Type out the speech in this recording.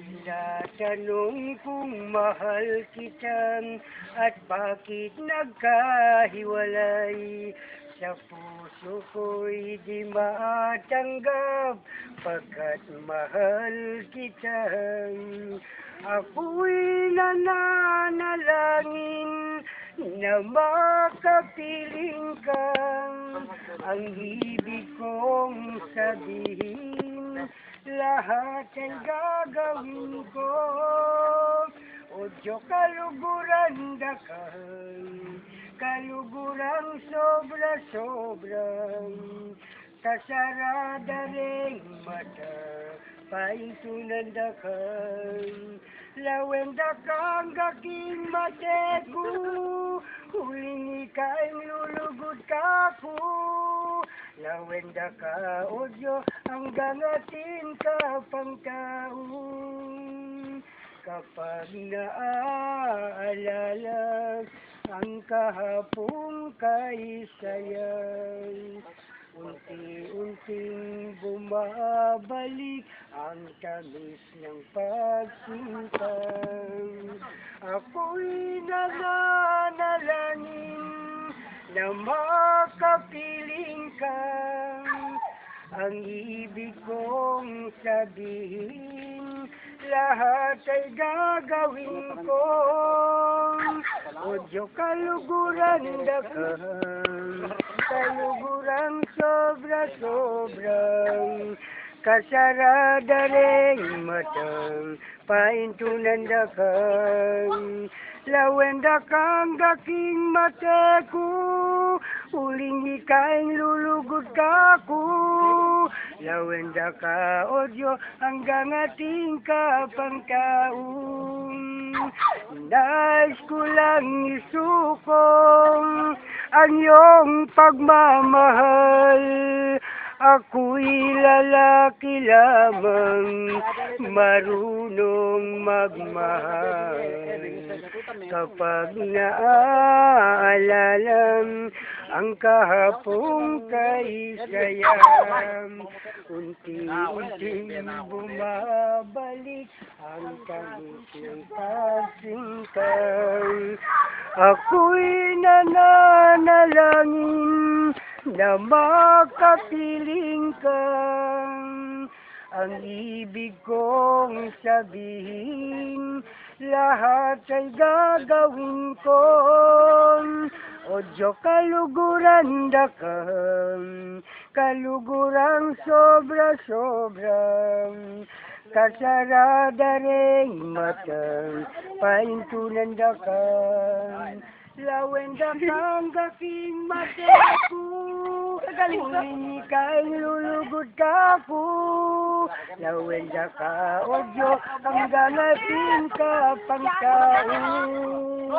Tinatanong kung mahal kita at bakit nagkahiwalay. Sa puso ko'y di matanggap pagkat mahal kita. Ako'y nananalangin na makapiling ka. Ang ibig kong sabihin, lahat ay gagawin ko. O Diyos, kaluguran dakan, kalugurang sobra-sobrang, kasarada ring mata, paintunan dakan, lawenda kang gaking mateku, huling ika'y lulugod kako. Lawenda ka, O Diyos, hanggang atin ka pang taon. Kapag naaalala ang kahapong kay sayang, unti-unting bumabalik ang tamis ng pagsintang. Ako'y nananalangin na makapiling ka. Ang ibig kong sabihin, lahat ay gagawin ko. O Diyos, kaluguran dakan, kalugurang sobra-sobrang, kasarada ring matang, paintunan dakan, lawenda kang gaking mateku, uling ika'y lulugod kako. Lawenda ka, O Diyos, hanggang ating kapang taon. Nais ko lang isukong ang iyong pagmamahal. Ako'y lalaki lamang, marunong magmahal. Kapag naaalala ang kahapong kay sayang, unti-unting bumabalik ang tamis ng pagsintang. Ako'y nananalangin na makapiling ka. Ang ibig kong sabihin, lahat ay gagawin ko. O Diyos, kaluguran dakan, kalugurang sobra-sobrang, kasarada ring matang, paintunan dakan, lawenda kang gaking mateku, huling ika'y lulugod kako. Lawenda ka, O Diyos, hanggang atin ka pang taon.